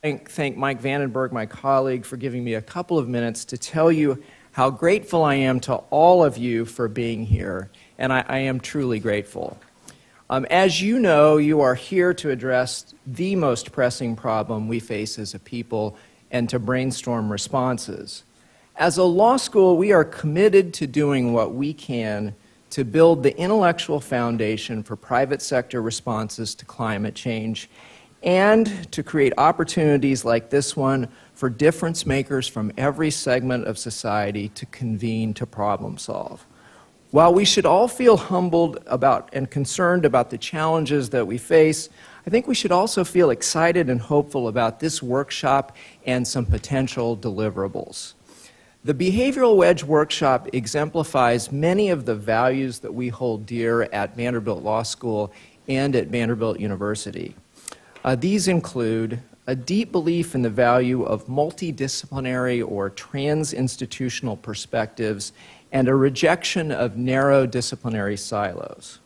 Thank Mike Vandenberg, my colleague, for giving me a couple of minutes to tell you how grateful I am to all of you for being here, and I am truly grateful. As you know, you are here to address the most pressing problem we face as a people and to brainstorm responses. As a law school, we are committed to doing what we can to build the intellectual foundation for private sector responses to climate change and to create opportunities like this one for difference makers from every segment of society to convene to problem solve. While we should all feel humbled about and concerned about the challenges that we face, I think we should also feel excited and hopeful about this workshop and some potential deliverables. The Behavioral Wedge workshop exemplifies many of the values that we hold dear at Vanderbilt Law School and at Vanderbilt University. These include a deep belief in the value of multidisciplinary or trans-institutional perspectives and a rejection of narrow disciplinary silos.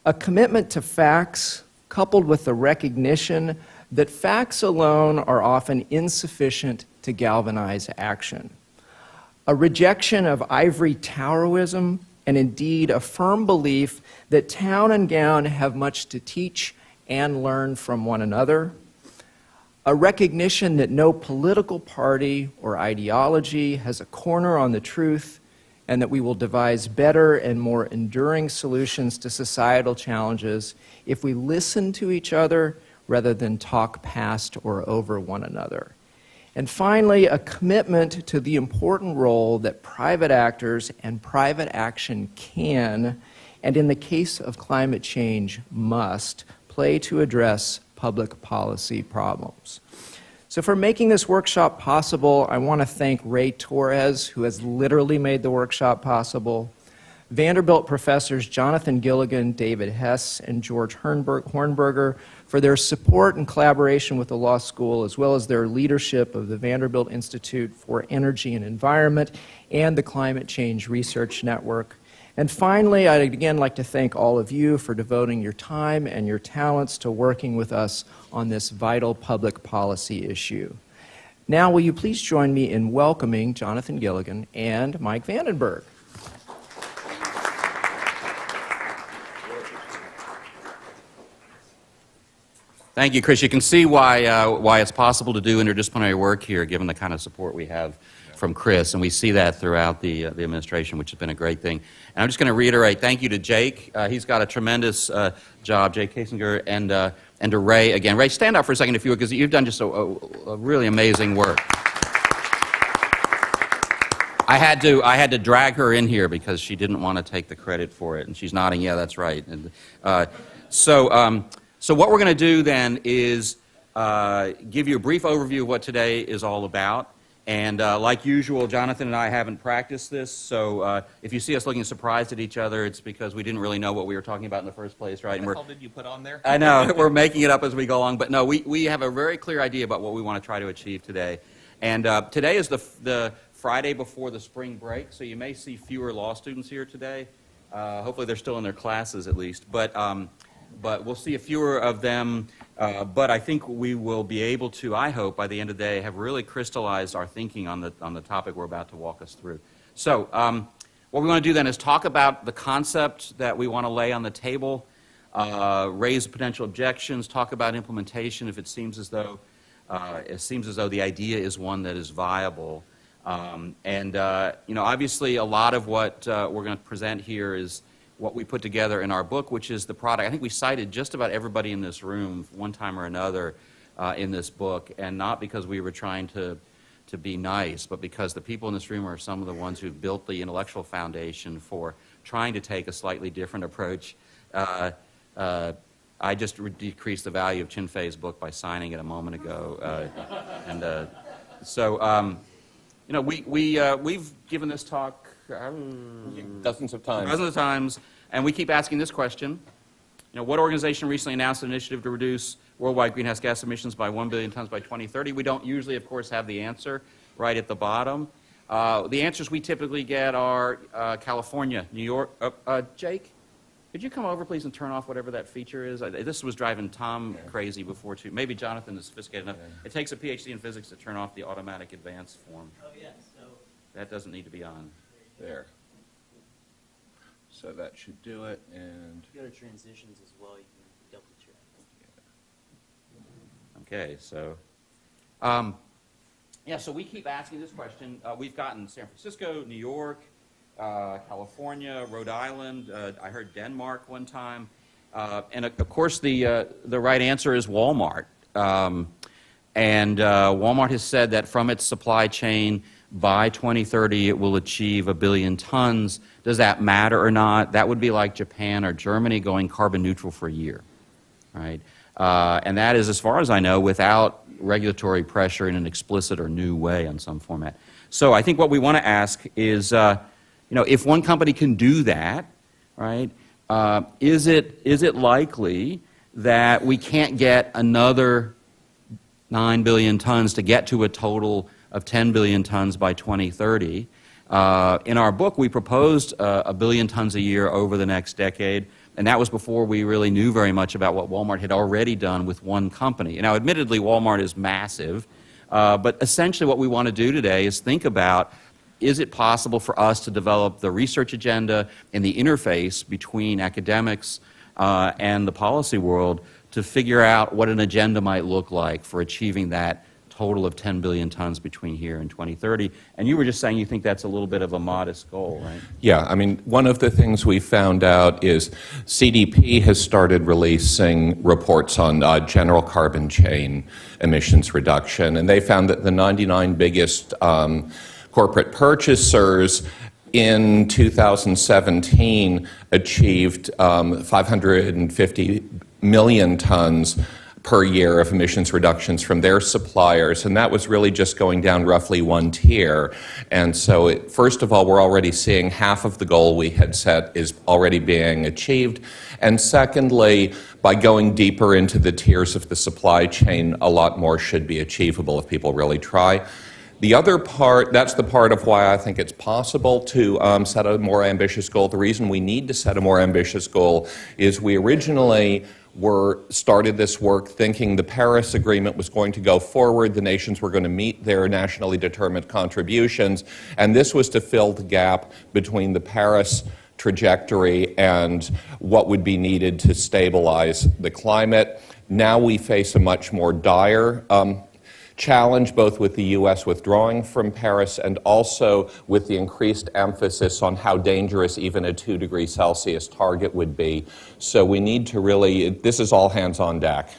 A commitment to facts coupled with the recognition that facts alone are often insufficient to galvanize action. A rejection of ivory towerism, and indeed a firm belief that town and gown have much to teach and learn from one another. A recognition that no political party or ideology has a corner on the truth, and that we will devise better and more enduring solutions to societal challenges if we listen to each other rather than talk past or over one another. And finally, a commitment to the important role that private actors and private action can, and in the case of climate change, must, play to address public policy problems. So for making this workshop possible, I want to thank Ray Torres, who has literally made the workshop possible, Vanderbilt professors Jonathan Gilligan, David Hess, and George Hornberger for their support and collaboration with the law school, as well as their leadership of the Vanderbilt Institute for Energy and Environment and the Climate Change Research Network. And finally, I'd again like to thank all of you for devoting your time and your talents to working with us on this vital public policy issue. Now, will you please join me in welcoming Jonathan Gilligan and Mike Vandenberg. Thank you, Chris. You can see why it's possible to do interdisciplinary work here, given the kind of support we have from Chris, and we see that throughout the administration, which has been a great thing. And I'm just going to reiterate, thank you to Jake. He's got a tremendous job, Jake Kasinger, and to Ray again. Ray, stand up for a second if you would, because you've done just a really amazing work. I had to drag her in here because she didn't want to take the credit for it, and she's nodding, yeah, that's right. And, so what we're going to do then is give you a brief overview of what today is all about. And like usual, Jonathan and I haven't practiced this, so if you see us looking surprised at each other, it's because we didn't really know what we were talking about in the first place, right? What the hell did you put on there? I know, we're making it up as we go along, but no, we have a very clear idea about what we want to try to achieve today. And today is the Friday before the spring break, so you may see fewer law students here today. Hopefully they're still in their classes at least, but we'll see a fewer of them. But I think we will be able to, I hope, by the end of the day, have really crystallized our thinking on the topic we're about to walk us through. So what we want to do then is talk about the concept that we want to lay on the table, raise potential objections, talk about implementation if it seems as though the idea is one that is viable. Obviously a lot of what we're going to present here is what we put together in our book, which is the product. I think we cited just about everybody in this room one time or another in this book, and not because we were trying to be nice, but because the people in this room are some of the ones who built the intellectual foundation for trying to take a slightly different approach. I just decreased the value of Chin Fei's book by signing it a moment ago. We've given this talk dozens of times, and we keep asking this question. What organization recently announced an initiative to reduce worldwide greenhouse gas emissions by 1 billion tons by 2030? We don't usually, of course, have the answer right at the bottom. The answers we typically get are California, New York. Jake? Could you come over, please, and turn off whatever that feature is? This was driving Tom crazy before, too. Maybe Jonathan is sophisticated enough. It takes a PhD in physics to turn off the automatic advance form. Oh, yes. So That doesn't need to be on. There. So that should do it, and if you go to transitions as well, you can double check. Okay, so, yeah, so we keep asking this question. We've gotten San Francisco, New York, California, Rhode Island. I heard Denmark one time. And of course, the right answer is Walmart. Walmart has said that from its supply chain, by 2030, it will achieve 1 billion tons. Does that matter or not? That would be like Japan or Germany going carbon neutral for a year, right? And that is, as far as I know, without regulatory pressure in an explicit or new way in some format. So I think what we want to ask is, if one company can do that, right, is it likely that we can't get another 9 billion tons to get to a total of 10 billion tons by 2030? In our book, we proposed 1 billion tons a year over the next decade, and that was before we really knew very much about what Walmart had already done with one company. Now, admittedly, Walmart is massive, but essentially what we want to do today is think about, is it possible for us to develop the research agenda and the interface between academics and the policy world to figure out what an agenda might look like for achieving that total of 10 billion tons between here and 2030. And you were just saying you think that's a little bit of a modest goal, right? yeah, I mean, one of the things we found out is CDP has started releasing reports on general carbon chain emissions reduction, and they found that the 99 biggest corporate purchasers in 2017 achieved 550 million tons per year of emissions reductions from their suppliers, and that was really just going down roughly one tier. And so, first of all, we're already seeing half of the goal we had set is already being achieved. And secondly, by going deeper into the tiers of the supply chain, a lot more should be achievable if people really try. The other part, that's the part of why I think it's possible to set a more ambitious goal. The reason we need to set a more ambitious goal is we originally started this work thinking the Paris Agreement was going to go forward, the nations were going to meet their nationally determined contributions, and this was to fill the gap between the Paris trajectory and what would be needed to stabilize the climate. Now we face a much more dire challenge, both with the U.S. withdrawing from Paris and also with the increased emphasis on how dangerous even a 2 degree Celsius target would be. So we need to really, this is all hands on deck.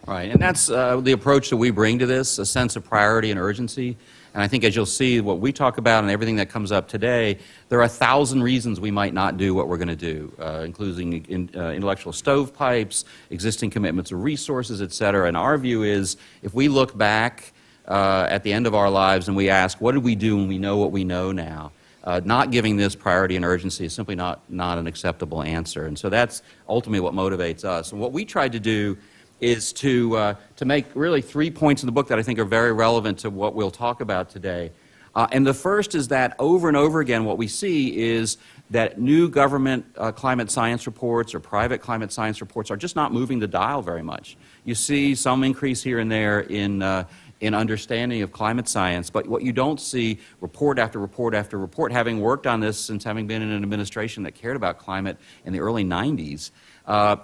Right, and that's the approach that we bring to this, a sense of priority and urgency. And I think as you'll see, what we talk about and everything that comes up today, there are 1,000 reasons we might not do what we're going to do, including intellectual stovepipes, existing commitments of resources, et cetera. And our view is, if we look back at the end of our lives and we ask, what did we do when we know what we know now? Not giving this priority and urgency is simply not an acceptable answer. And so that's ultimately what motivates us. And what we tried to do is to make really 3 points in the book that I think are very relevant to what we'll talk about today. And the first is that over and over again what we see is that new government climate science reports or private climate science reports are just not moving the dial very much. You see some increase here and there in understanding of climate science, but what you don't see report after report after report, having worked on this since having been in an administration that cared about climate in the early 90s,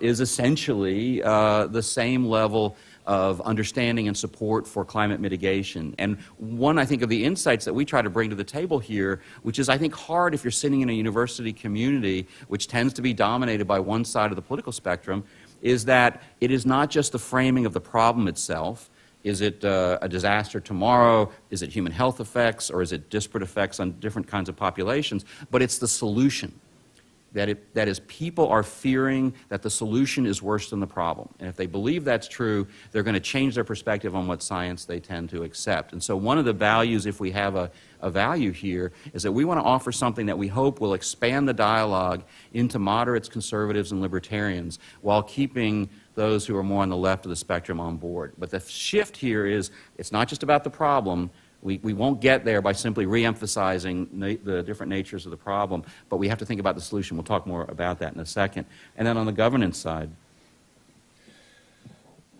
is essentially the same level of understanding and support for climate mitigation. And one, I think, of the insights that we try to bring to the table here, which is, I think, hard if you're sitting in a university community, which tends to be dominated by one side of the political spectrum, is that it is not just the framing of the problem itself. Is it a disaster tomorrow? Is it human health effects? Or is it disparate effects on different kinds of populations? But it's the solution. That is, people are fearing that the solution is worse than the problem. And if they believe that's true, they're going to change their perspective on what science they tend to accept. And so one of the values, if we have a value here, is that we want to offer something that we hope will expand the dialogue into moderates, conservatives, and libertarians, while keeping those who are more on the left of the spectrum on board. But the shift here is, it's not just about the problem. We won't get there by simply re-emphasizing the different natures of the problem, but we have to think about the solution. We'll talk more about that in a second. And then on the governance side.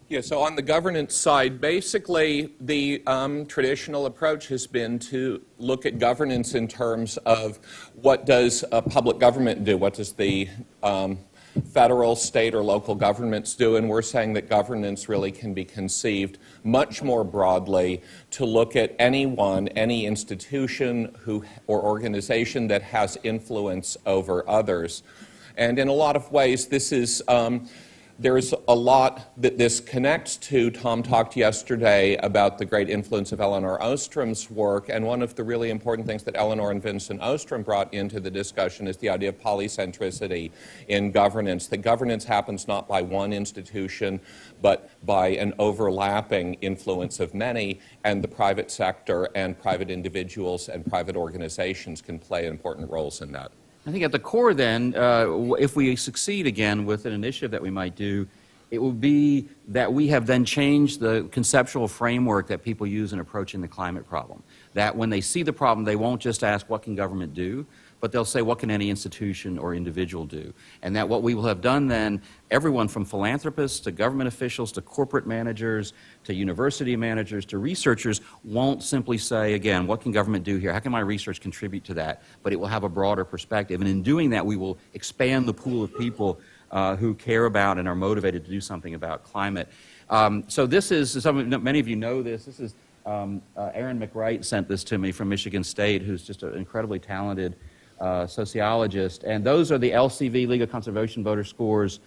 Yeah, so on the governance side, basically the traditional approach has been to look at governance in terms of what does a public government do, what does the federal, state, or local governments do, and we're saying that governance really can be conceived much more broadly to look at anyone, any institution or organization that has influence over others. And in a lot of ways, this is there's a lot that this connects to. Tom talked yesterday about the great influence of Elinor Ostrom's work, and one of the really important things that Elinor and Vincent Ostrom brought into the discussion is the idea of polycentricity in governance, that governance happens not by one institution, but by an overlapping influence of many, and the private sector and private individuals and private organizations can play important roles in that. I think at the core then, if we succeed again with an initiative that we might do, it will be that we have then changed the conceptual framework that people use in approaching the climate problem. That when they see the problem, they won't just ask, what can government do? But they'll say, what can any institution or individual do? And that what we will have done then, everyone from philanthropists to government officials to corporate managers to university managers to researchers won't simply say, again, what can government do here? How can my research contribute to that? But it will have a broader perspective. And in doing that, we will expand the pool of people who care about and are motivated to do something about climate. So this is, many of you know this, this is Aaron McWright sent this to me from Michigan State, who's just an incredibly talented sociologist, and those are the LCV, League of Conservation Voter scores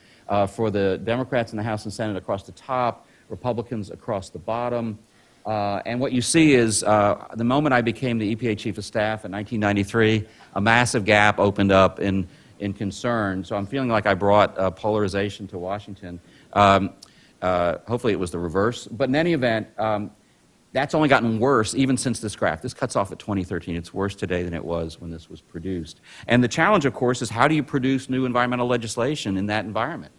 for the Democrats in the House and Senate across the top, Republicans across the bottom. And what you see is the moment I became the EPA Chief of Staff in 1993, a massive gap opened up in concern. So I'm feeling like I brought polarization to Washington. Hopefully it was the reverse. But in any event, that's only gotten worse even since this graph. This cuts off at 2013. It's worse today than it was when this was produced. And the challenge, of course, is how do you produce new environmental legislation in that environment?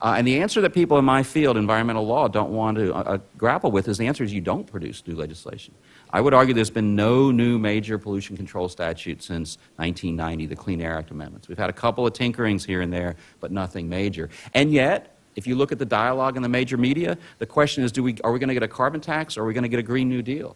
And the answer that people in my field, environmental law, don't want to grapple with is the answer is you don't produce new legislation. I would argue there's been no new major pollution control statute since 1990, the Clean Air Act amendments. We've had a couple of tinkerings here and there, but nothing major. And yet, if you look at the dialogue in the major media, the question is, are we going to get a carbon tax or are we going to get a Green New Deal?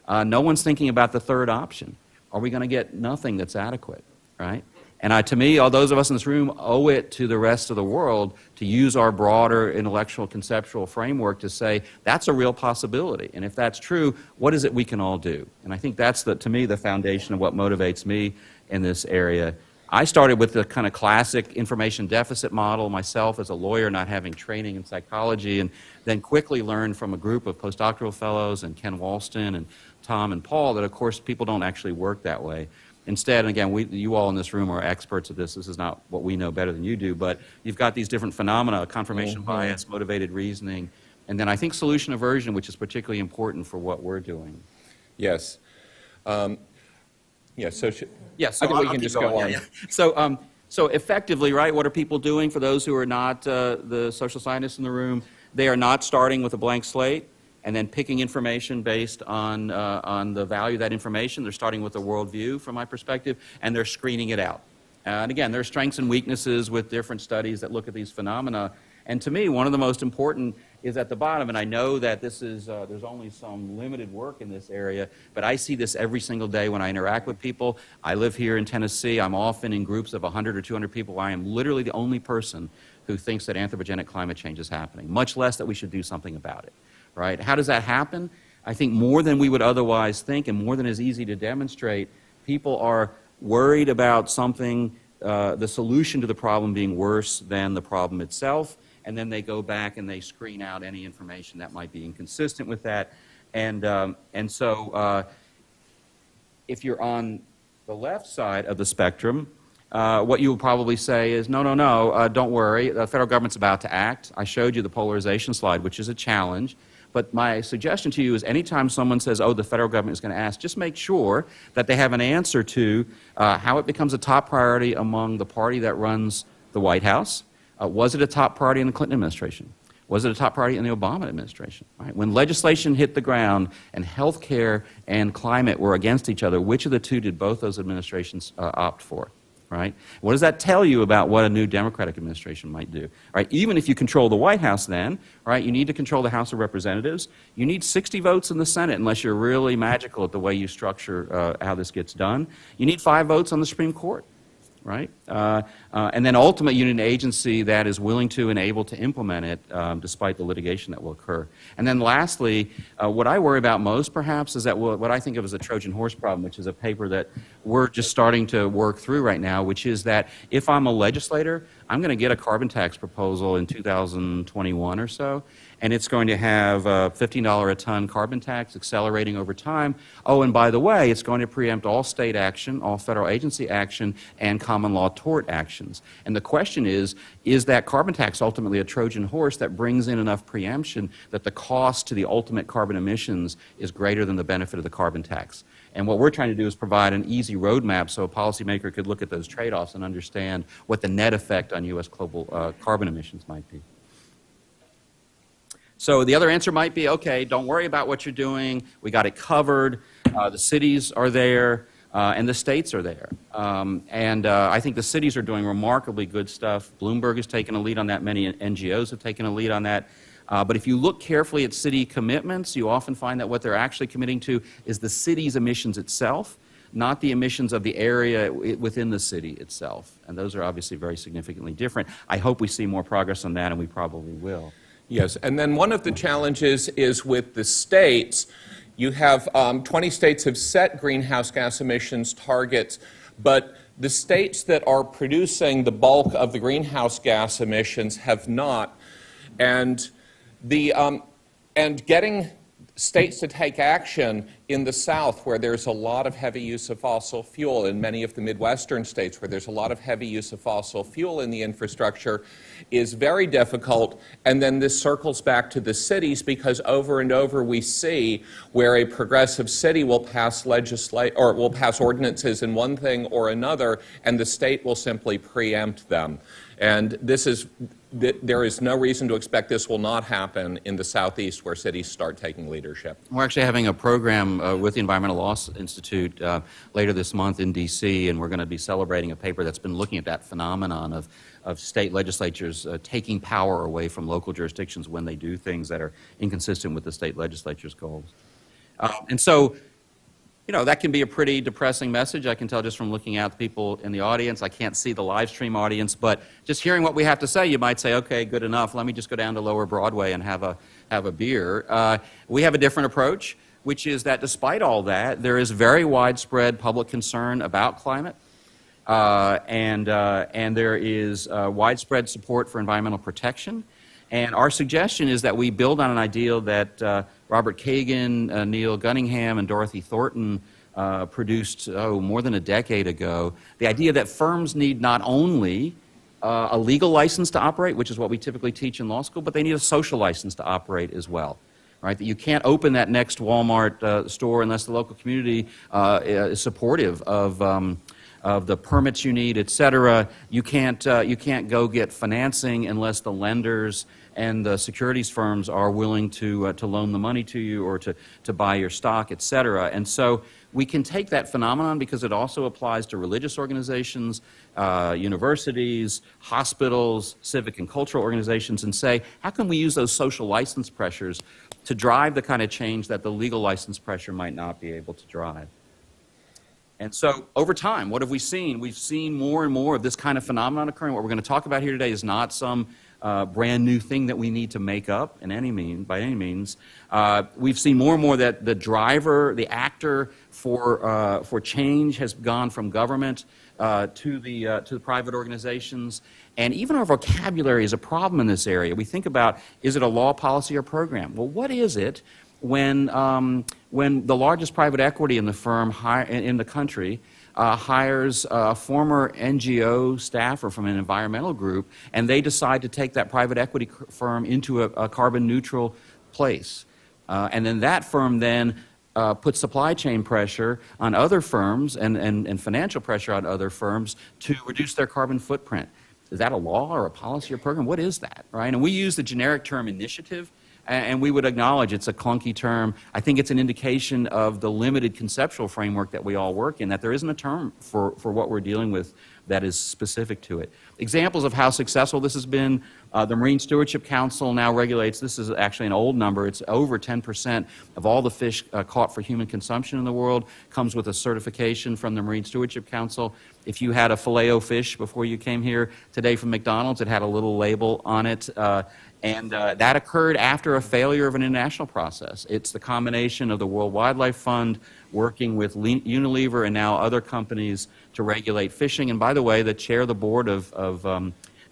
No one's thinking about the third option. Are we going to get nothing that's adequate, right? And to me, all those of us in this room owe it to the rest of the world to use our broader intellectual conceptual framework to say, that's a real possibility. And if that's true, what is it we can all do? And I think that's, to me, the foundation of what motivates me in this area. I started with the kind of classic information deficit model myself as a lawyer, not having training in psychology, and then quickly learned from a group of postdoctoral fellows and Ken Walston and Tom and Paul that, of course, people don't actually work that way. Instead, and again, you all in this room are experts at this. This is not what we know better than you do, but you've got these different phenomena, confirmation bias, motivated reasoning, and then I think solution aversion, which is particularly important for what we're doing. Yes. Yeah, so yes, I think we can just go on. Yeah. So effectively, right, what are people doing? For those who are not the social scientists in the room, they are not starting with a blank slate and then picking information based on the value of that information. They're starting with a worldview, from my perspective, and they're screening it out. And again, there are strengths and weaknesses with different studies that look at these phenomena. And to me, one of the most important is at the bottom, and I know that this is, there's only some limited work in this area, but I see this every single day when I interact with people. I live here in Tennessee. I'm often in groups of 100 or 200 people. I am literally the only person who thinks that anthropogenic climate change is happening, much less that we should do something about it, right? How does that happen? I think more than we would otherwise think and more than is easy to demonstrate, people are worried about something, the solution to the problem being worse than the problem itself, and then they go back and they screen out any information that might be inconsistent with that. And so if you're on the left side of the spectrum, what you will probably say is, no, don't worry, the federal government's about to act. I showed you the polarization slide, which is a challenge. But my suggestion to you is anytime someone says, oh, the federal government is going to ask, just make sure that they have an answer to how it becomes a top priority among the party that runs the White House. Was it a top priority in the Clinton administration? Was it a top priority in the Obama administration? Right? When legislation hit the ground and health care and climate were against each other, which of the two did both those administrations opt for? Right? What does that tell you about what a new Democratic administration might do? Right? Even if you control the White House then, right, you need to control the House of Representatives. You need 60 votes in the Senate unless you're really magical at the way you structure how this gets done. You need 5 votes on the Supreme Court. Right? And then ultimately you need an agency that is willing to and able to implement it despite the litigation that will occur. And then lastly, what I worry about most perhaps is that what I think of as a Trojan horse problem, which is a paper that we're just starting to work through right now, which is that if I'm a legislator, I'm going to get a carbon tax proposal in 2021 or so, and it's going to have a $15 a ton carbon tax accelerating over time. Oh, and by the way, it's going to preempt all state action, all federal agency action, and common law tort actions. And the question is that carbon tax ultimately a Trojan horse that brings in enough preemption that the cost to the ultimate carbon emissions is greater than the benefit of the carbon tax? And what we're trying to do is provide an easy roadmap so a policymaker could look at those trade-offs and understand what the net effect on U.S. global carbon emissions might be. So the other answer might be, okay, don't worry about what you're doing. We got it covered. The cities are there, and the states are there. I think the cities are doing remarkably good stuff. Bloomberg has taken a lead on that. Many NGOs have taken a lead on that. But if you look carefully at city commitments, you often find that what they're actually committing to is the city's emissions itself, not the emissions of the area within the city itself. And those are obviously very significantly different. I hope we see more progress on that, and we probably will. Yes, and then one of the challenges is with the states. You have 20 states have set greenhouse gas emissions targets, but the states that are producing the bulk of the greenhouse gas emissions have not. And getting states to take action in the South, where there's a lot of heavy use of fossil fuel, in many of the Midwestern states where there's a lot of heavy use of fossil fuel in the infrastructure, is very difficult. And then this circles back to the cities, because over and over we see where a progressive city will pass will pass ordinances in one thing or another, and the state will simply preempt them. And there is no reason to expect this will not happen in the Southeast, where cities start taking leadership. We're actually having a program with the Environmental Law Institute later this month in D.C., and we're going to be celebrating a paper that's been looking at that phenomenon of state legislatures taking power away from local jurisdictions when they do things that are inconsistent with the state legislature's goals. And so, you know, that can be a pretty depressing message. I can tell just from looking at the people in the audience. I can't see the live stream audience, but just hearing what we have to say, you might say, okay, good enough. Let me just go down to Lower Broadway and have a beer. We have a different approach, which is that despite all that, there is very widespread public concern about climate, and there is widespread support for environmental protection. And our suggestion is that we build on an ideal that Robert Kagan, Neil Gunningham, and Dorothy Thornton produced more than a decade ago. The idea that firms need not only a legal license to operate, which is what we typically teach in law school, but they need a social license to operate as well. Right? That you can't open that next Walmart store unless the local community is supportive of the permits you need, et cetera. You can't go get financing unless the lenders and the securities firms are willing to loan the money to you or to buy your stock, et cetera. And so we can take that phenomenon, because it also applies to religious organizations, universities, hospitals, civic and cultural organizations, and say, how can we use those social license pressures to drive the kind of change that the legal license pressure might not be able to drive? And so over time, what have we seen? We've seen more and more of this kind of phenomenon occurring. What we're going to talk about here today is not some brand new thing that we need to make up by any means. We've seen more and more that the driver, the actor for change has gone from government to the private organizations. And even our vocabulary is a problem in this area. We think about, is it a law, policy, or program? Well, what is it when the largest private equity in the firm in the country hires a former NGO staffer from an environmental group, and they decide to take that private equity firm into a carbon neutral place? And then that firm then puts supply chain pressure on other firms and financial pressure on other firms to reduce their carbon footprint. is that a law or a policy or program? What is that, right? And we use the generic term initiative, and we would acknowledge it's a clunky term. I think it's an indication of the limited conceptual framework that we all work in, that there isn't a term for what we're dealing with that is specific to it. Examples of how successful this has been, the Marine Stewardship Council now regulates, this is actually an old number, it's over 10% of all the fish caught for human consumption in the world comes with a certification from the Marine Stewardship Council. If you had a filet-o fish before you came here today from McDonald's, it had a little label on it. And that occurred after a failure of an international process. It's the combination of the World Wildlife Fund working with Unilever and now other companies to regulate fishing. And by the way, the chair of the board of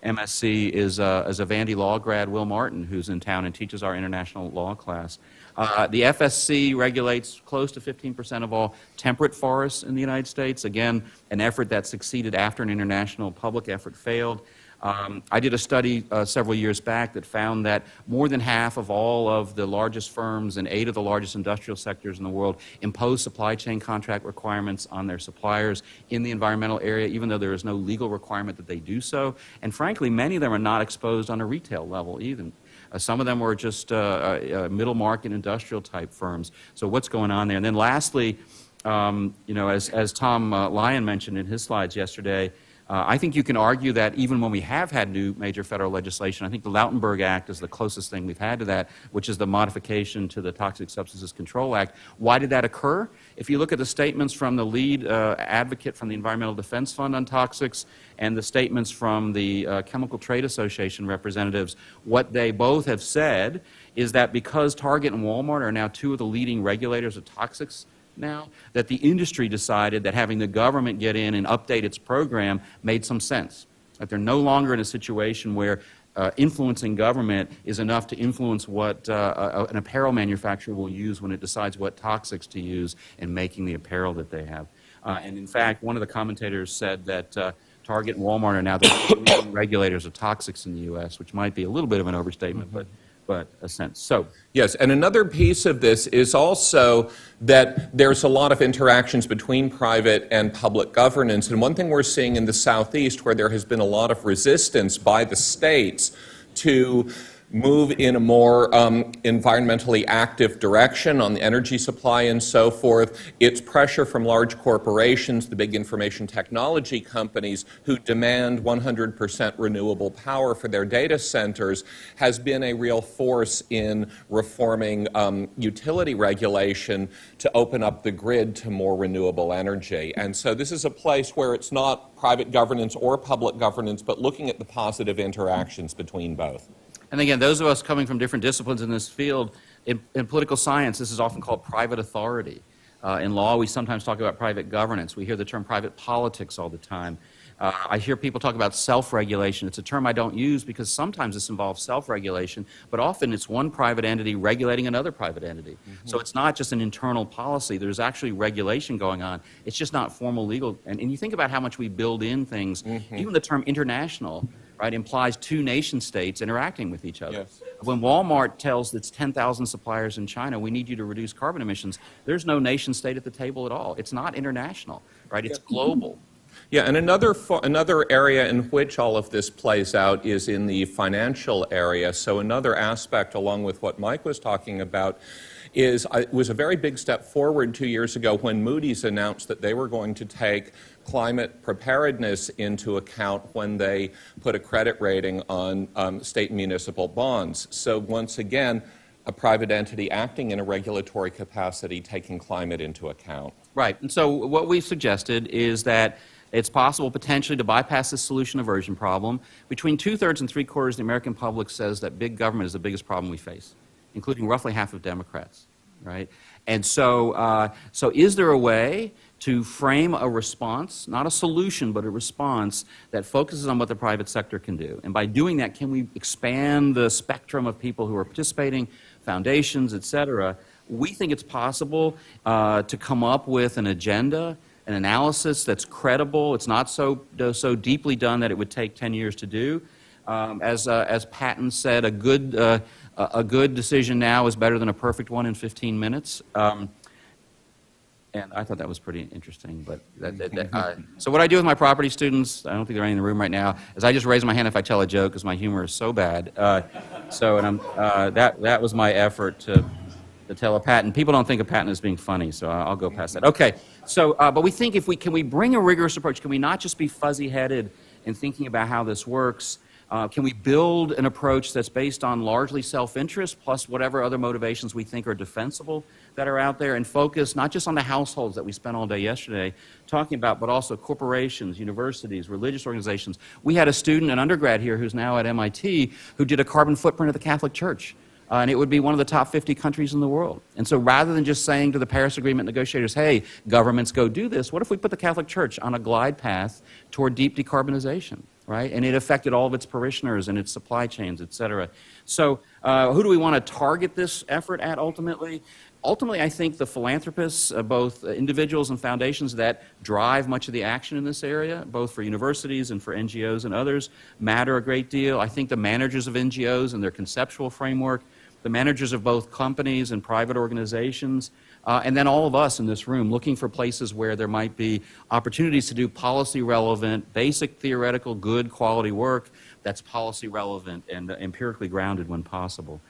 MSC is a Vandy Law grad, Will Martin, who's in town and teaches our international law class. The FSC regulates close to 15% of all temperate forests in the United States. Again, an effort that succeeded after an international public effort failed. I did a study several years back that found that more than half of all of the largest firms in 8 of the largest industrial sectors in the world impose supply chain contract requirements on their suppliers in the environmental area, even though there is no legal requirement that they do so. And frankly, many of them are not exposed on a retail level either. Some of them were just middle market industrial type firms. So what's going on there? And then lastly, as Tom Lyon mentioned in his slides yesterday, I think you can argue that even when we have had new major federal legislation, I think the Lautenberg Act is the closest thing we've had to that, which is the modification to the Toxic Substances Control Act. Why did that occur? If you look at the statements from the lead advocate from the Environmental Defense Fund on toxics and the statements from the Chemical Trade Association representatives, what they both have said is that because Target and Walmart are now 2 of the leading regulators of toxics now, that the industry decided that having the government get in and update its program made some sense. That they're no longer in a situation where influencing government is enough to influence what an apparel manufacturer will use when it decides what toxics to use in making the apparel that they have. And in fact, one of the commentators said that Target and Walmart are now the leading regulators of toxics in the U.S., which might be a little bit of an overstatement, but a sense. So yes, and another piece of this is also that there's a lot of interactions between private and public governance. And one thing we're seeing in the Southeast, where there has been a lot of resistance by the states to move in a more environmentally active direction on the energy supply and so forth. It's pressure from large corporations, the big information technology companies who demand 100% renewable power for their data centers has been a real force in reforming utility regulation to open up the grid to more renewable energy. And so this is a place where it's not private governance or public governance, but looking at the positive interactions between both. And again, those of us coming from different disciplines in this field, in political science, this is often called private authority. In law, we sometimes talk about private governance. We hear the term private politics all the time. I hear people talk about self-regulation. It's a term I don't use because sometimes this involves self-regulation, but often it's one private entity regulating another private entity. Mm-hmm. So it's not just an internal policy. There's actually regulation going on. It's just not formal legal. And you think about how much we build in things. Mm-hmm. Even the term international, right, implies 2 nation states interacting with each other. Yes. When Walmart tells its 10,000 suppliers in China, we need you to reduce carbon emissions, there's no nation state at the table at all. It's not international, right? It's global. Yeah, and another area in which all of this plays out is in the financial area. So another aspect, along with what Mike was talking about, is it was a very big step forward 2 years ago when Moody's announced that they were going to take climate preparedness into account when they put a credit rating on state and municipal bonds. So once again, a private entity acting in a regulatory capacity taking climate into account. Right, and so what we've suggested is that it's possible potentially to bypass this solution aversion problem. Between 2/3 and 3/4 of the American public says that big government is the biggest problem we face, including roughly half of Democrats, right? And so, is there a way to frame a response, not a solution, but a response that focuses on what the private sector can do? And by doing that, can we expand the spectrum of people who are participating, foundations, et cetera? We think it's possible to come up with an agenda, an analysis that's credible. It's not so deeply done that it would take 10 years to do. As Patton said, a good decision now is better than a perfect one in 15 minutes. And I thought that was pretty interesting. But so what I do with my property students, I don't think there are any in the room right now, is I just raise my hand if I tell a joke because my humor is so bad. That was my effort to tell a patent. People don't think a patent is being funny, so I'll go past that. Okay, so but we think can we bring a rigorous approach? Can we not just be fuzzy-headed in thinking about how this works? Can we build an approach that's based on largely self-interest plus whatever other motivations we think are defensible that are out there, and focus not just on the households that we spent all day yesterday talking about, but also corporations, universities, religious organizations. We had a student, an undergrad here who's now at MIT, who did a carbon footprint of the Catholic Church. And it would be one of the top 50 countries in the world. And so rather than just saying to the Paris Agreement negotiators, hey, governments go do this, what if we put the Catholic Church on a glide path toward deep decarbonization, right? And it affected all of its parishioners and its supply chains, et cetera. So who do we want to target this effort at ultimately? Ultimately, I think the philanthropists, both individuals and foundations that drive much of the action in this area, both for universities and for NGOs and others, matter a great deal. I think the managers of NGOs and their conceptual framework, the managers of both companies and private organizations, and then all of us in this room looking for places where there might be opportunities to do policy relevant, basic theoretical, good quality work that's policy relevant and empirically grounded when possible.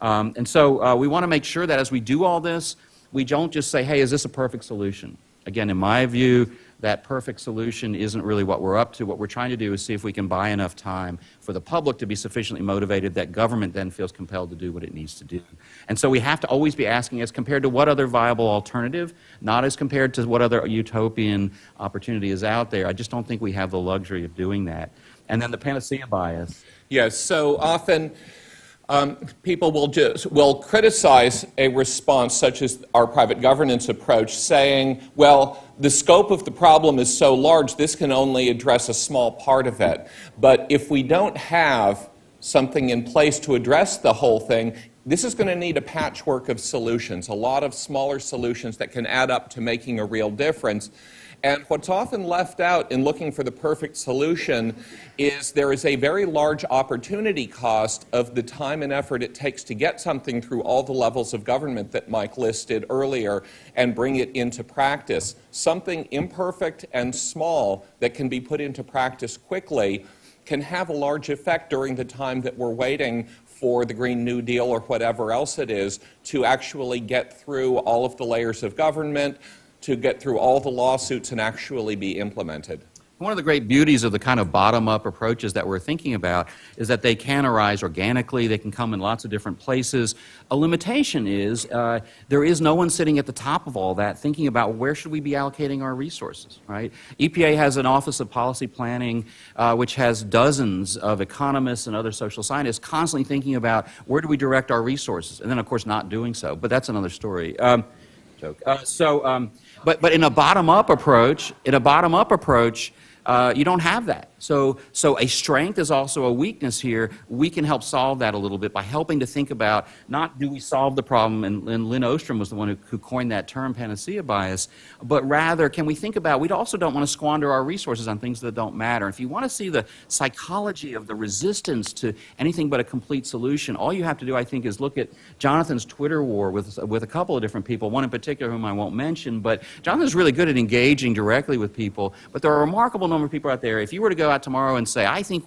And so we want to make sure that as we do all this, we don't just say, hey, is this a perfect solution? Again, in my view, that perfect solution isn't really what we're up to. What we're trying to do is see if we can buy enough time for the public to be sufficiently motivated that government then feels compelled to do what it needs to do. And so we have to always be asking, as compared to what other viable alternative, not as compared to what other utopian opportunity is out there. I just don't think we have the luxury of doing that. And then the panacea bias. Yes, so often people will criticize a response such as our private governance approach, saying, well, the scope of the problem is so large, this can only address a small part of it. But if we don't have something in place to address the whole thing, this is going to need a patchwork of solutions, a lot of smaller solutions that can add up to making a real difference. And what's often left out in looking for the perfect solution is there is a very large opportunity cost of the time and effort it takes to get something through all the levels of government that Mike listed earlier and bring it into practice. Something imperfect and small that can be put into practice quickly can have a large effect during the time that we're waiting for the Green New Deal or whatever else it is to actually get through all of the layers of government, to get through all the lawsuits and actually be implemented. One of the great beauties of the kind of bottom-up approaches that we're thinking about is that they can arise organically, they can come in lots of different places. A limitation is there is no one sitting at the top of all that thinking about where should we be allocating our resources, right? EPA has an Office of Policy Planning which has dozens of economists and other social scientists constantly thinking about where do we direct our resources, and then of course not doing so, but that's another story. Joke. But in a bottom-up approach, you don't have that. So a strength is also a weakness here. We can help solve that a little bit by helping to think about not do we solve the problem, and Lynn Ostrom was the one who coined that term, panacea bias, but rather can we think about, we also don't want to squander our resources on things that don't matter. If you want to see the psychology of the resistance to anything but a complete solution, all you have to do, I think, is look at Jonathan's Twitter war with a couple of different people, one in particular whom I won't mention, but Jonathan's really good at engaging directly with people, but there are a remarkable number of people out there. If you were to go out tomorrow and say, I think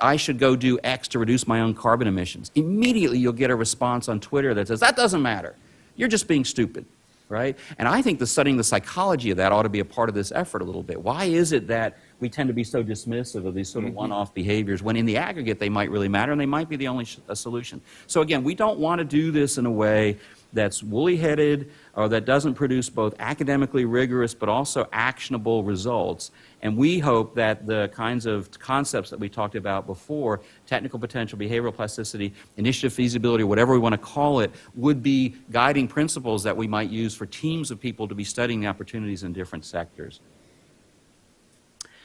I should go do X to reduce my own carbon emissions, immediately you'll get a response on Twitter that says, that doesn't matter. You're just being stupid, right? And I think studying the psychology of that ought to be a part of this effort a little bit. Why is it that we tend to be so dismissive of these sort of one-off behaviors when in the aggregate they might really matter and they might be the only solution? So again, we don't want to do this in a way that's woolly-headed or that doesn't produce both academically rigorous but also actionable results. And we hope that the kinds of concepts that we talked about before, technical potential, behavioral plasticity, initiative feasibility, whatever we want to call it, would be guiding principles that we might use for teams of people to be studying the opportunities in different sectors.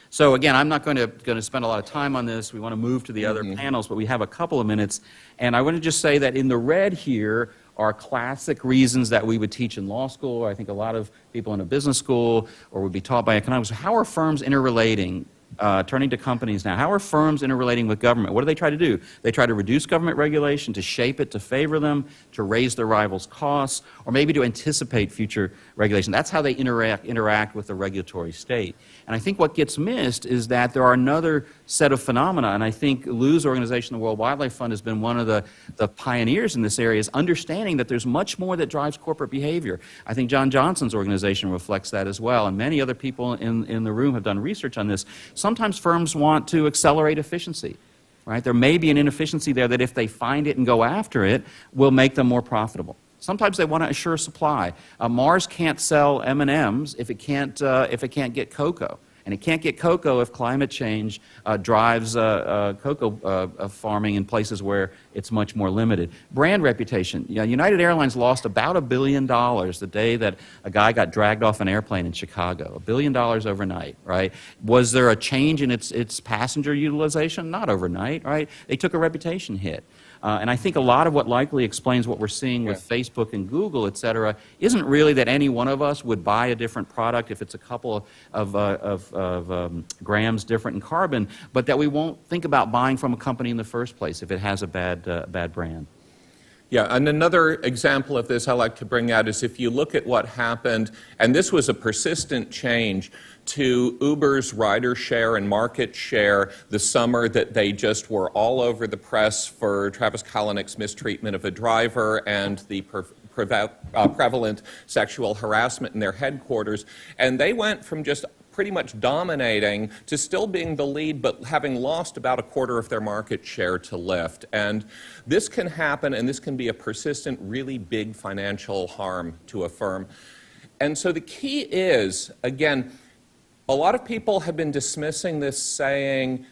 So again, I'm not going to spend a lot of time on this. We want to move to the other panels, but we have a couple of minutes. And I want to just say that in the red here are classic reasons that we would teach in law school, or I think a lot of people in a business school, or would be taught by economics. How are firms interrelating turning to companies now. How are firms interrelating with government? What do they try to do? They try to reduce government regulation, to shape it to favor them, to raise their rivals' costs, or maybe to anticipate future regulation. That's how they interact with the regulatory state. And I think what gets missed is that there are another set of phenomena, and I think Lou's organization, the World Wildlife Fund, has been one of the pioneers in this area, is understanding that there's much more that drives corporate behavior. I think John Johnson's organization reflects that as well, and many other people in the room have done research on this. Sometimes firms want to accelerate efficiency, right? There may be an inefficiency there that if they find it and go after it, will make them more profitable. Sometimes they want to assure supply. Mars can't sell M&Ms if it can't get cocoa. And it can't get cocoa if climate change drives cocoa farming in places where it's much more limited. Brand reputation. United Airlines lost about $1 billion the day that a guy got dragged off an airplane in Chicago. $1 billion overnight, right? Was there a change in its passenger utilization? Not overnight, right? They took a reputation hit. And I think a lot of what likely explains what we're seeing with Facebook and Google, et cetera, isn't really that any one of us would buy a different product if it's a couple of grams different in carbon, but that we won't think about buying from a company in the first place if it has a bad brand. Yeah, and another example of this I like to bring out is if you look at what happened, and this was a persistent change to Uber's rider share and market share the summer that they just were all over the press for Travis Kalanick's mistreatment of a driver and the prevalent sexual harassment in their headquarters. And they went from just pretty much dominating to still being the lead, but having lost about a quarter of their market share to Lyft. And this can happen, and this can be a persistent, really big financial harm to a firm. And so the key is, again, a lot of people have been dismissing this, saying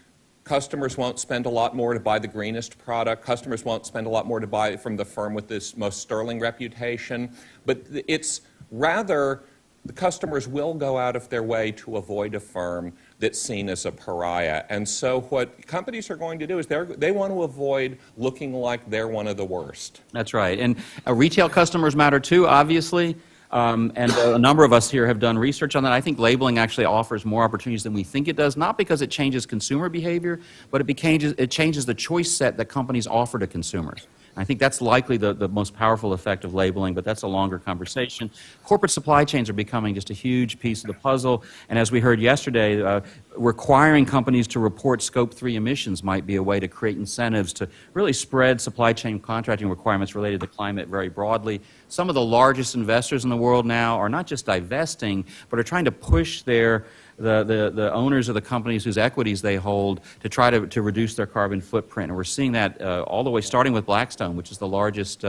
customers won't spend a lot more to buy the greenest product, customers won't spend a lot more to buy from the firm with this most sterling reputation, but it's rather the customers will go out of their way to avoid a firm that's seen as a pariah. And so what companies are going to do is they want to avoid looking like they're one of the worst. That's right. And retail customers matter too, obviously. And a number of us here have done research on that. I think labeling actually offers more opportunities than we think it does, not because it changes consumer behavior, but it changes the choice set that companies offer to consumers. I think that's likely the most powerful effect of labeling, but that's a longer conversation. Corporate supply chains are becoming just a huge piece of the puzzle, and as we heard yesterday, requiring companies to report Scope 3 emissions might be a way to create incentives to really spread supply chain contracting requirements related to climate very broadly. Some of the largest investors in the world now are not just divesting, but are trying to push the owners of the companies whose equities they hold to try to reduce their carbon footprint. And we're seeing that all the way, starting with Blackstone, which is the largest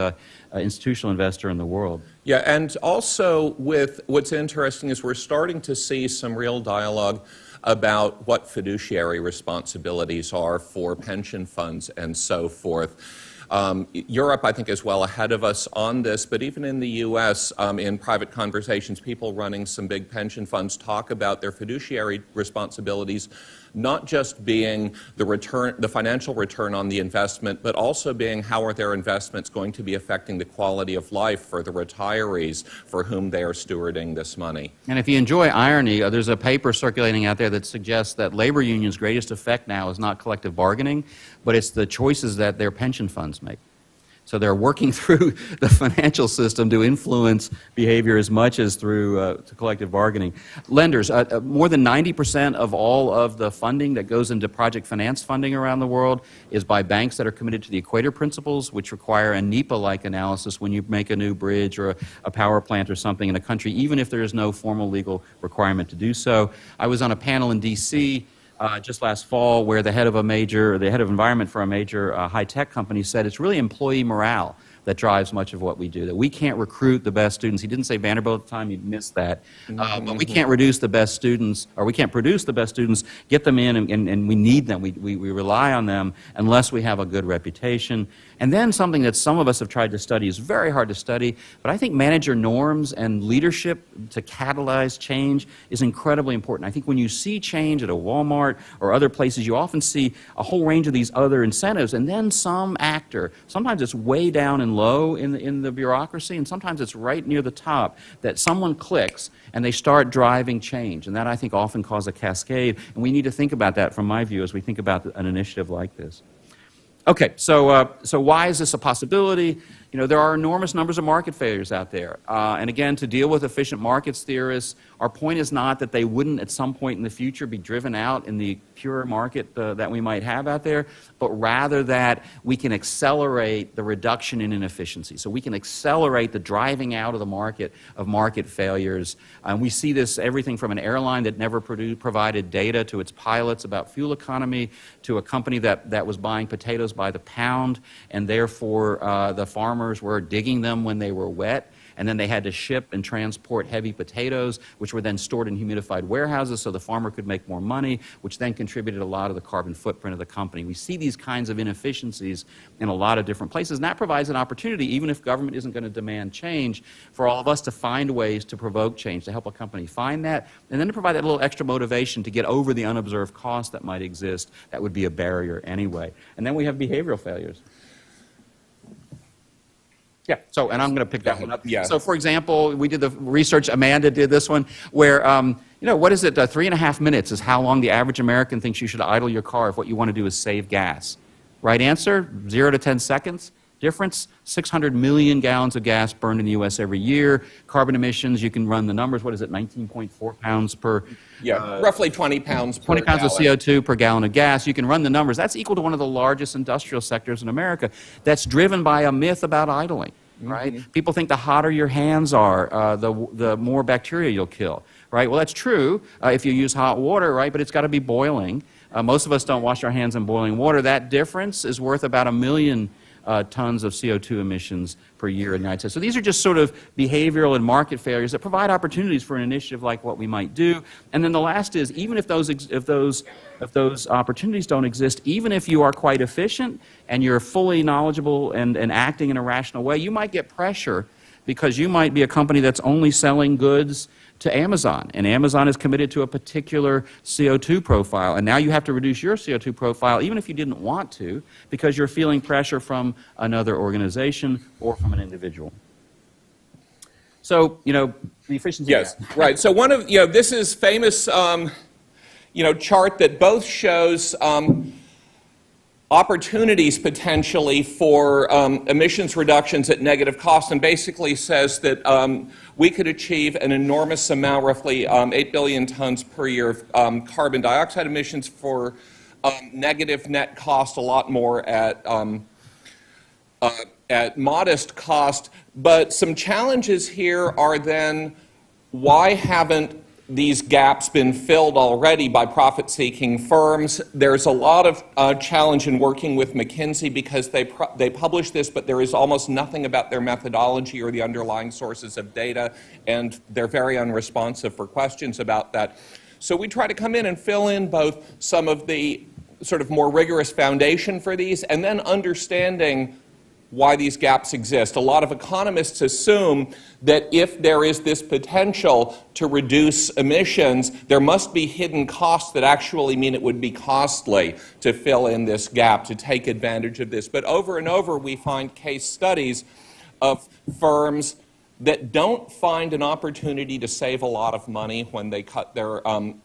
institutional investor in the world. Yeah, and also with what's interesting is we're starting to see some real dialogue about what fiduciary responsibilities are for pension funds and so forth. Europe, I think, is well ahead of us on this, but even in the U.S., in private conversations, people running some big pension funds talk about their fiduciary responsibilities not just being the financial return on the investment, but also being how are their investments going to be affecting the quality of life for the retirees for whom they are stewarding this money. And if you enjoy irony, there's a paper circulating out there that suggests that labor unions' greatest effect now is not collective bargaining, but it's the choices that their pension funds make. So they're working through the financial system to influence behavior as much as through to collective bargaining. Lenders, more than 90% of all of the funding that goes into project finance funding around the world is by banks that are committed to the Equator Principles, which require a NEPA-like analysis when you make a new bridge or a power plant or something in a country, even if there is no formal legal requirement to do so. I was on a panel in D.C. Just last fall, where the head of environment for a major high-tech company said it's really employee morale that drives much of what we do, that we can't recruit the best students. He didn't say Vanderbilt at the time, he missed that. But we can't reduce the best students, or we can't produce the best students, get them in, and we need them. We rely on them unless we have a good reputation. And then something that some of us have tried to study is very hard to study, but I think manager norms and leadership to catalyze change is incredibly important. I think when you see change at a Walmart or other places, you often see a whole range of these other incentives, and then some actor, sometimes it's way down in low in the bureaucracy, and sometimes it's right near the top that someone clicks and they start driving change. And that, I think, often causes a cascade. And we need to think about that, from my view, as we think about an initiative like this. Okay, so why is this a possibility? You know, there are enormous numbers of market failures out there. And again, to deal with efficient markets theorists, our point is not that they wouldn't at some point in the future be driven out in the pure market that we might have out there, but rather that we can accelerate the reduction in inefficiency. So we can accelerate the driving out of the market of market failures. We see this everything from an airline that never provided data to its pilots about fuel economy, to a company that was buying potatoes by the pound, and therefore the farmers were digging them when they were wet, and then they had to ship and transport heavy potatoes, which were then stored in humidified warehouses so the farmer could make more money, which then contributed a lot of the carbon footprint of the company. We see these kinds of inefficiencies in a lot of different places, and that provides an opportunity, even if government isn't going to demand change, for all of us to find ways to provoke change, to help a company find that, and then to provide that little extra motivation to get over the unobserved cost that might exist that would be a barrier anyway. And then we have behavioral failures. Yeah, so, and I'm going to pick that one up. Yeah. So, for example, we did the research, Amanda did this one, where, you know, what is it, 3.5 minutes is how long the average American thinks you should idle your car if what you want to do is save gas. Right answer, 0 to 10 seconds. Difference, 600 million gallons of gas burned in the U.S. every year. Carbon emissions, you can run the numbers, what is it, 19.4 pounds per... Yeah, roughly 20 pounds per 20 pounds of gallon. CO2 per gallon of gas. You can run the numbers. That's equal to one of the largest industrial sectors in America. That's driven by a myth about idling, right? Mm-hmm. People think the hotter your hands are, the more bacteria you'll kill, right? Well, that's true if you use hot water, right? But it's got to be boiling. Most of us don't wash our hands in boiling water. That difference is worth about 1 million tons of CO2 emissions per year in the United States. So these are just sort of behavioral and market failures that provide opportunities for an initiative like what we might do. And then the last is, even if those opportunities don't exist, even if you are quite efficient and you're fully knowledgeable and acting in a rational way, you might get pressure because you might be a company that's only selling goods to Amazon, and Amazon is committed to a particular CO2 profile, and now you have to reduce your CO2 profile even if you didn't want to, because you're feeling pressure from another organization or from an individual. So, you know, the efficiency Yes, gap. right. So one of, you know, this is famous, you know, chart that both shows opportunities potentially for emissions reductions at negative cost, and basically says that we could achieve an enormous amount, roughly 8 billion tons per year of carbon dioxide emissions for negative net cost, a lot more at modest cost. But some challenges here are then, why haven't these gaps been filled already by profit-seeking firms? There's a lot of challenge in working with McKinsey because they publish this, but there is almost nothing about their methodology or the underlying sources of data, and they're very unresponsive for questions about that. So we try to come in and fill in both some of the sort of more rigorous foundation for these, and then understanding why these gaps exist. A lot of economists assume that if there is this potential to reduce emissions, there must be hidden costs that actually mean it would be costly to fill in this gap, to take advantage of this. But over and over, we find case studies of firms that don't find an opportunity to save a lot of money when they cut their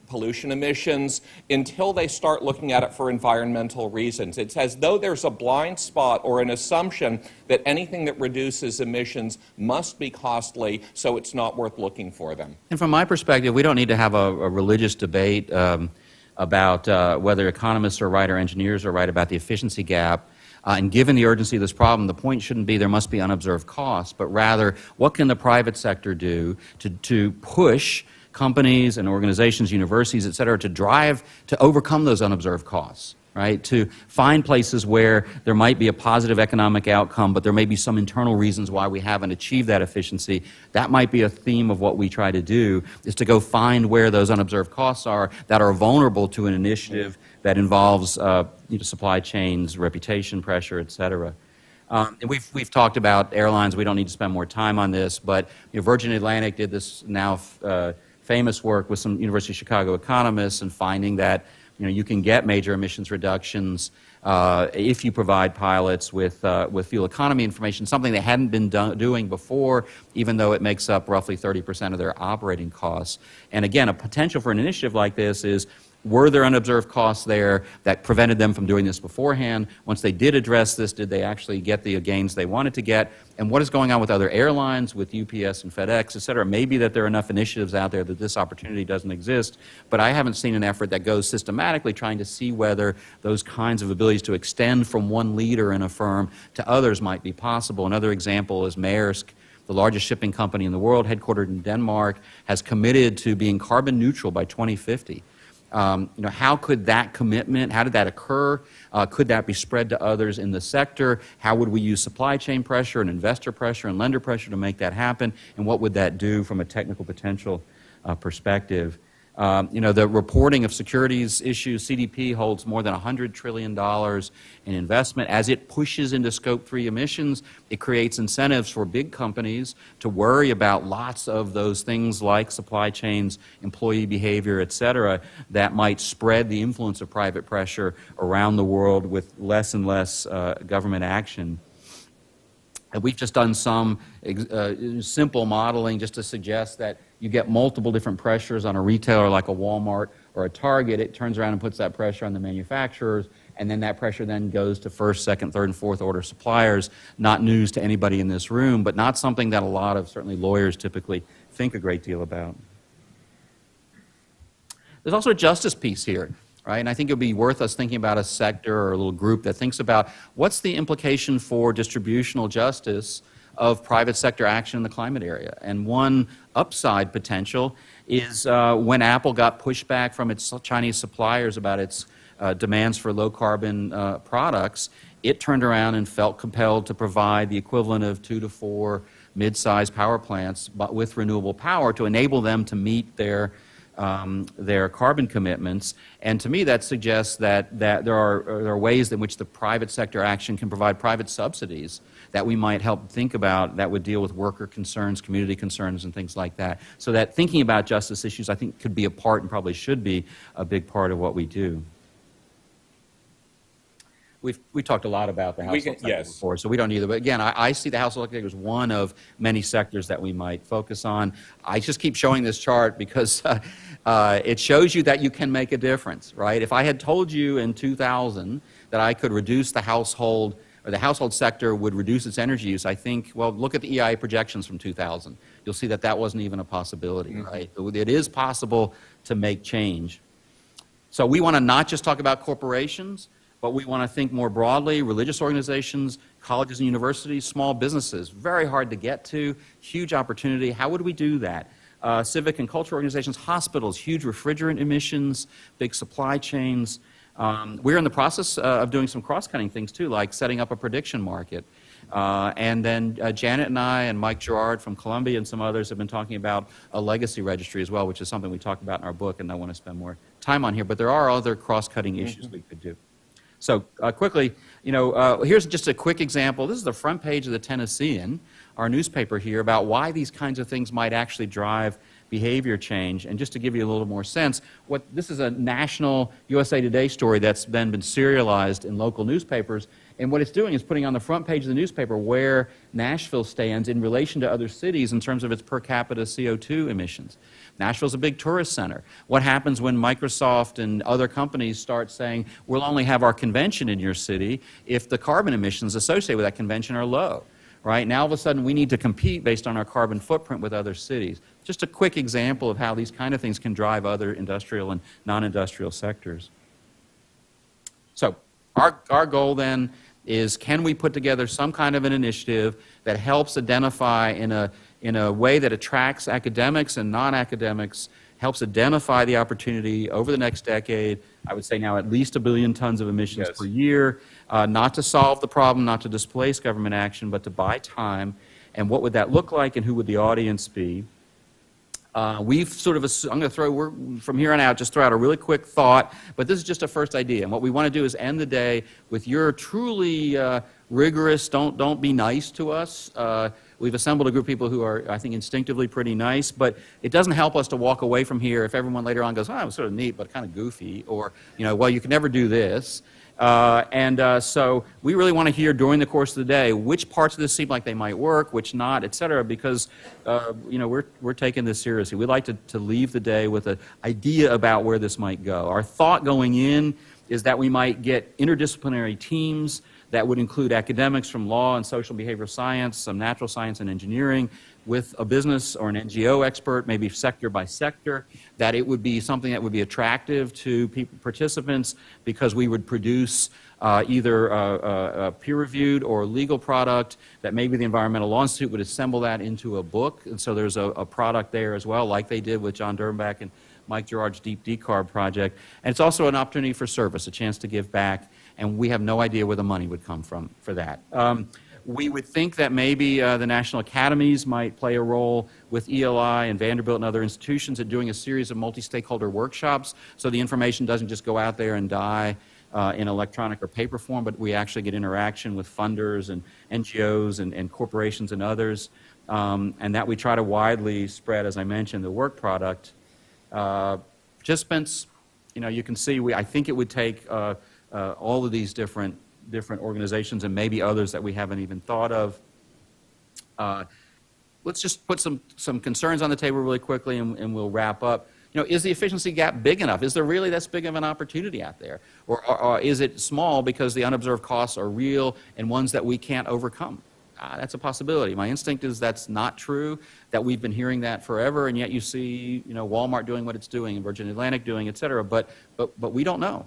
pollution emissions until they start looking at it for environmental reasons. It's as though there's a blind spot or an assumption that anything that reduces emissions must be costly, so it's not worth looking for them. And from my perspective, we don't need to have a religious debate about whether economists are right or engineers are right about the efficiency gap. And given the urgency of this problem, the point shouldn't be there must be unobserved costs, but rather what can the private sector do to push companies and organizations, universities, et cetera, to overcome those unobserved costs, right? To find places where there might be a positive economic outcome, but there may be some internal reasons why we haven't achieved that efficiency. That might be a theme of what we try to do, is to go find where those unobserved costs are that are vulnerable to an initiative that involves supply chains, reputation pressure, et cetera. And we've talked about airlines. We don't need to spend more time on this, but Virgin Atlantic did this now famous work with some University of Chicago economists and finding that you can get major emissions reductions if you provide pilots with fuel economy information, something they hadn't been doing before, even though it makes up roughly 30% of their operating costs. And again, a potential for an initiative like this is, were there unobserved costs there that prevented them from doing this beforehand? Once they did address this, did they actually get the gains they wanted to get? And what is going on with other airlines, with UPS and FedEx, et cetera? Maybe that there are enough initiatives out there that this opportunity doesn't exist, but I haven't seen an effort that goes systematically trying to see whether those kinds of abilities to extend from one leader in a firm to others might be possible. Another example is Maersk, the largest shipping company in the world, headquartered in Denmark, has committed to being carbon neutral by 2050. How could that commitment, how did that occur? Could that be spread to others in the sector? How would we use supply chain pressure and investor pressure and lender pressure to make that happen? And what would that do from a technical potential perspective? The reporting of securities issues, CDP holds more than $100 trillion in investment. As it pushes into Scope 3 emissions, it creates incentives for big companies to worry about lots of those things like supply chains, employee behavior, et cetera, that might spread the influence of private pressure around the world with less and less government action. And we've just done some simple modeling just to suggest that you get multiple different pressures on a retailer like a Walmart or a Target. It turns around and puts that pressure on the manufacturers, and then that pressure then goes to first, second, third, and fourth order suppliers. Not news to anybody in this room, but not something that a lot of, certainly lawyers typically, think a great deal about. There's also a justice piece here. Right? And I think it would be worth us thinking about a sector or a little group that thinks about what's the implication for distributional justice of private sector action in the climate area. And one upside potential is when Apple got pushback from its Chinese suppliers about its demands for low carbon products, it turned around and felt compelled to provide the equivalent of 2 to 4 mid-sized power plants, but with renewable power, to enable them to meet their carbon commitments. And to me, that suggests that there are ways in which the private sector action can provide private subsidies that we might help think about that would deal with worker concerns, community concerns, and things like that. So that thinking about justice issues, I think, could be a part and probably should be a big part of what we do. We talked a lot about the household sector before, so we don't either. But again, I see the household sector as one of many sectors that we might focus on. I just keep showing this chart because it shows you that you can make a difference, right? If I had told you in 2000 that I could reduce the household, or the household sector would reduce its energy use, I think, well, look at the EIA projections from 2000. You'll see that that wasn't even a possibility, right? It is possible to make change. So we want to not just talk about corporations, but we want to think more broadly, religious organizations, colleges and universities, small businesses, very hard to get to, huge opportunity. How would we do that? Civic and cultural organizations, hospitals, huge refrigerant emissions, big supply chains. We're in the process of doing some cross-cutting things too, like setting up a prediction market. And then Janet and I and Mike Gerard from Columbia and some others have been talking about a legacy registry as well, which is something we talk about in our book and I want to spend more time on here. But there are other cross-cutting issues we could do. So quickly, here's just a quick example. This is the front page of the Tennessean, our newspaper here, about why these kinds of things might actually drive behavior change. And just to give you a little more sense, this is a national USA Today story that's then been serialized in local newspapers. And what it's doing is putting on the front page of the newspaper where Nashville stands in relation to other cities in terms of its per capita CO2 emissions. Nashville's a big tourist center. What happens when Microsoft and other companies start saying, we'll only have our convention in your city if the carbon emissions associated with that convention are low? Right? Now, all of a sudden, we need to compete based on our carbon footprint with other cities. Just a quick example of how these kind of things can drive other industrial and non-industrial sectors. So our goal then is, can we put together some kind of an initiative that helps identify in a way that attracts academics and non-academics, helps identify the opportunity over the next decade, I would say now at least 1 billion tons of emissions per year, not to solve the problem, not to displace government action, but to buy time. And what would that look like and who would the audience be? We've sort of, I'm going to throw, from here on out, just throw out a really quick thought, but this is just a first idea. And what we want to do is end the day with your truly rigorous, don't be nice to us. We've assembled a group of people who are, I think, instinctively pretty nice, but it doesn't help us to walk away from here if everyone later on goes, oh, it was sort of neat, but kind of goofy, or, well, you can never do this. So we really want to hear during the course of the day which parts of this seem like they might work, which not, et cetera, because we're taking this seriously. We'd like to leave the day with an idea about where this might go. Our thought going in is that we might get interdisciplinary teams that would include academics from law and social behavioral science, some natural science and engineering, with a business or an NGO expert, maybe sector by sector, that it would be something that would be attractive to participants because we would produce either a peer-reviewed or legal product that maybe the Environmental Law Institute would assemble that into a book. And so there's a product there as well, like they did with John Dirnbach and Mike Gerard's Deep Decarb project. And it's also an opportunity for service, a chance to give back, and we have no idea where the money would come from for that. We would think that maybe the national academies might play a role with ELI and Vanderbilt and other institutions at doing a series of multi-stakeholder workshops so the information doesn't just go out there and die in electronic or paper form, but we actually get interaction with funders and NGOs and corporations and others, and that we try to widely spread, as I mentioned, the work product. Participants, you can see, I think it would take all of these different organizations and maybe others that we haven't even thought of. Let's just put some concerns on the table really quickly and we'll wrap up. Is the efficiency gap big enough? Is there really this big of an opportunity out there? Or is it small because the unobserved costs are real and ones that we can't overcome? That's a possibility. My instinct is that's not true, that we've been hearing that forever, and yet you see Walmart doing what it's doing, and Virgin Atlantic doing, et cetera, but we don't know.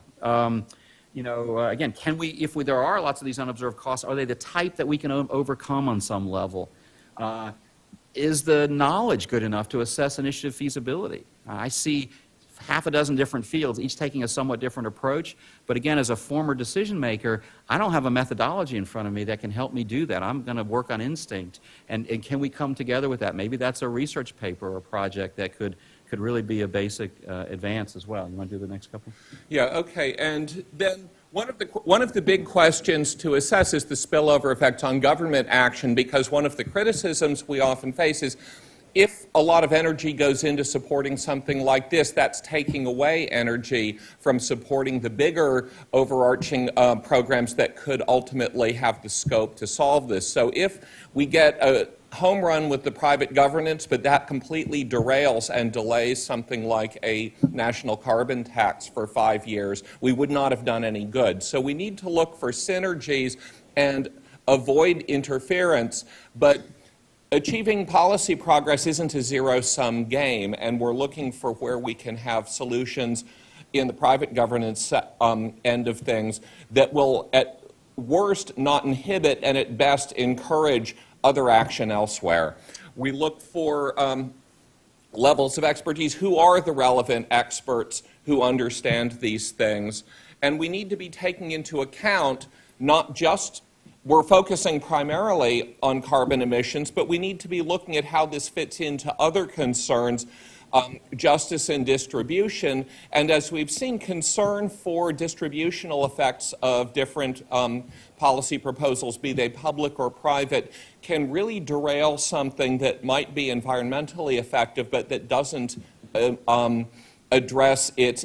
Again, if there are lots of these unobserved costs, are they the type that we can overcome on some level? Is the knowledge good enough to assess initiative feasibility? I see half a dozen different fields, each taking a somewhat different approach, but again, as a former decision maker, I don't have a methodology in front of me that can help me do that. I'm going to work on instinct, and can we come together with that? Maybe that's a research paper or a project that could really be a basic advance as well. You want to do the next couple? Yeah, okay. And then one of the big questions to assess is the spillover effect on government action, because one of the criticisms we often face is if a lot of energy goes into supporting something like this, that's taking away energy from supporting the bigger overarching programs that could ultimately have the scope to solve this. So if we get a home run with the private governance, but that completely derails and delays something like a national carbon tax for 5 years, we would not have done any good. So we need to look for synergies and avoid interference, but achieving policy progress isn't a zero-sum game, and we're looking for where we can have solutions in the private governance end of things that will, at worst, not inhibit and at best encourage other action elsewhere. We look for levels of expertise. Who are the relevant experts who understand these things? And we need to be taking into account not just, we're focusing primarily on carbon emissions, but we need to be looking at how this fits into other concerns, justice and distribution. And as we've seen, concern for distributional effects of different policy proposals, be they public or private, can really derail something that might be environmentally effective, but that doesn't address its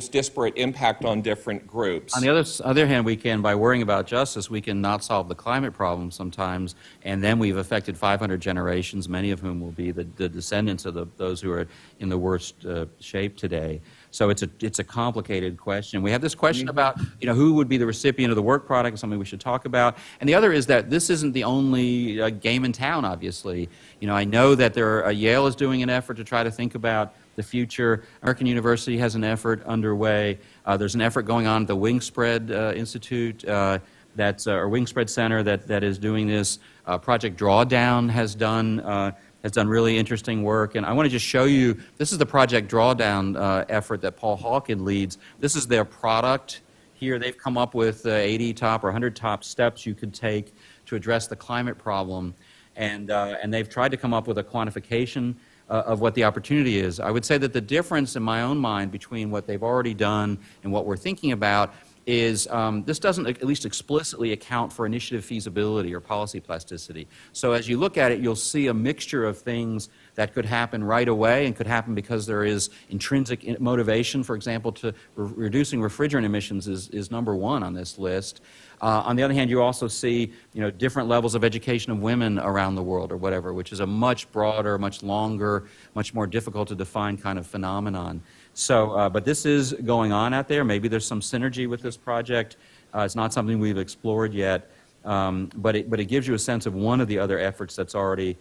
disparate impact on different groups. On the other hand, we can, by worrying about justice, we can not solve the climate problem sometimes, and then we've affected 500 generations, many of whom will be the descendants of those who are in the worst shape today. So it's a complicated question. We have this question about who would be the recipient of the work product, something we should talk about. And the other is that this isn't the only game in town, obviously. I know that Yale is doing an effort to try to think about the future. American University has an effort underway. There's an effort going on at the Wingspread Institute, or Wingspread Center that is doing this. Project Drawdown has done really interesting work. And I want to just show you, this is the Project Drawdown effort that Paul Hawken leads. This is their product. Here they've come up with 80 top or 100 top steps you could take to address the climate problem. And they've tried to come up with a quantification of what the opportunity is. I would say that the difference in my own mind between what they've already done and what we're thinking about is this doesn't at least explicitly account for initiative feasibility or policy plasticity. So as you look at it, you'll see a mixture of things that could happen right away and could happen because there is intrinsic motivation. For example, to reducing refrigerant emissions is number one on this list. On the other hand, you also see, different levels of education of women around the world or whatever, which is a much broader, much longer, much more difficult to define kind of phenomenon. So, but this is going on out there. Maybe there's some synergy with this project. It's not something we've explored yet, but it gives you a sense of one of the other efforts that's already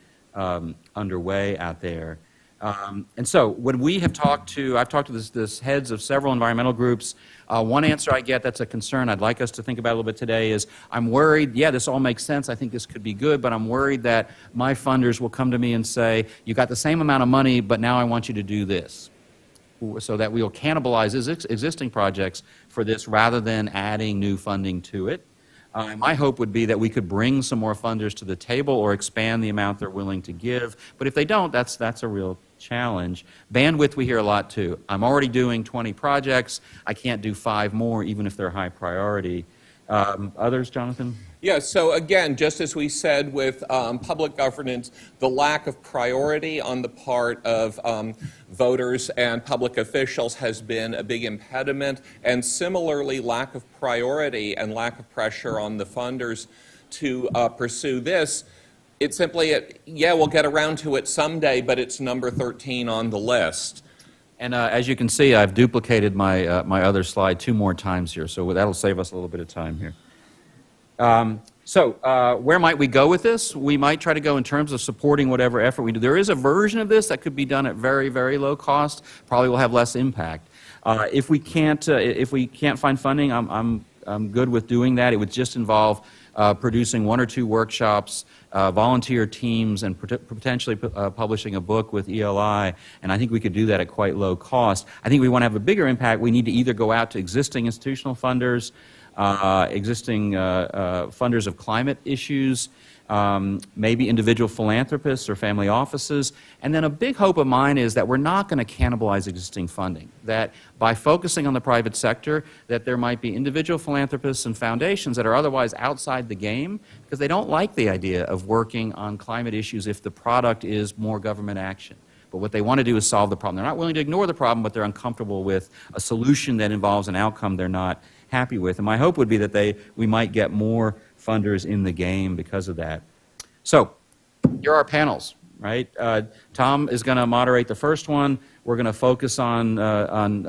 underway out there. And so when we have I've talked to this heads of several environmental groups. One answer I get that's a concern I'd like us to think about a little bit today is, I'm worried, yeah, this all makes sense, I think this could be good, but I'm worried that my funders will come to me and say, you got the same amount of money, but now I want you to do this. So that we'll cannibalize existing projects for this rather than adding new funding to it. My hope would be that we could bring some more funders to the table or expand the amount they're willing to give. But if they don't, that's a real challenge. Bandwidth we hear a lot too. I'm already doing 20 projects. I can't do 5 more even if they're high priority. Others, Jonathan? Yeah, so again, just as we said with public governance, the lack of priority on the part of voters and public officials has been a big impediment, and similarly, lack of priority and lack of pressure on the funders to pursue this. It's simply, yeah, we'll get around to it someday, but it's number 13 on the list. And as you can see, I've duplicated my, my other slide 2 more times here, so that'll save us a little bit of time here. Where might we go with this? We might try to go in terms of supporting whatever effort we do. There is a version of this that could be done at very, very low cost, probably will have less impact. If we can't find funding, I'm good with doing that. It would just involve producing 1 or 2 workshops, volunteer teams, and potentially publishing a book with ELI, and I think we could do that at quite low cost. I think we want to have a bigger impact. We need to either go out to existing institutional funders, existing funders of climate issues, maybe individual philanthropists or family offices. And then a big hope of mine is that we're not going to cannibalize existing funding, that by focusing on the private sector, that there might be individual philanthropists and foundations that are otherwise outside the game because they don't like the idea of working on climate issues if the product is more government action. But what they want to do is solve the problem. They're not willing to ignore the problem, but they're uncomfortable with a solution that involves an outcome they're not happy with. And my hope would be that we might get more funders in the game because of that. So here are our panels, right? Tom is going to moderate the first one. We're going to focus on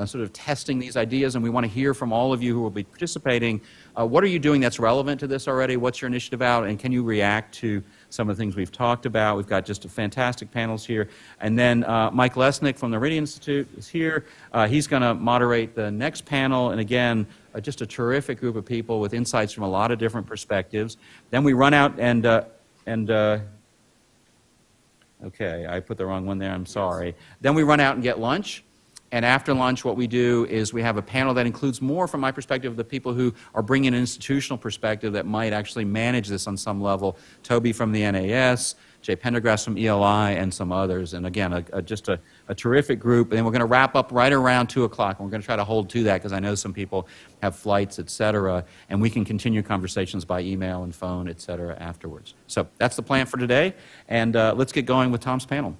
sort of testing these ideas, and we want to hear from all of you who will be participating. What are you doing that's relevant to this already? What's your initiative out? And can you react to some of the things we've talked about? We've got just fantastic panels here. And then Mike Lesnick from the Meridian Institute is here. He's going to moderate the next panel, and again, just a terrific group of people with insights from a lot of different perspectives. Then we run out and okay, I put the wrong one there, I'm sorry. Then we run out and get lunch. And after lunch, what we do is we have a panel that includes more, from my perspective, the people who are bringing an institutional perspective that might actually manage this on some level. Toby from the NAS, Jay Pendergrass from ELI, and some others. And again, just a terrific group. And then we're going to wrap up right around 2 o'clock. And we're going to try to hold to that because I know some people have flights, et cetera. And we can continue conversations by email and phone, et cetera, afterwards. So that's the plan for today. And let's get going with Tom's panel.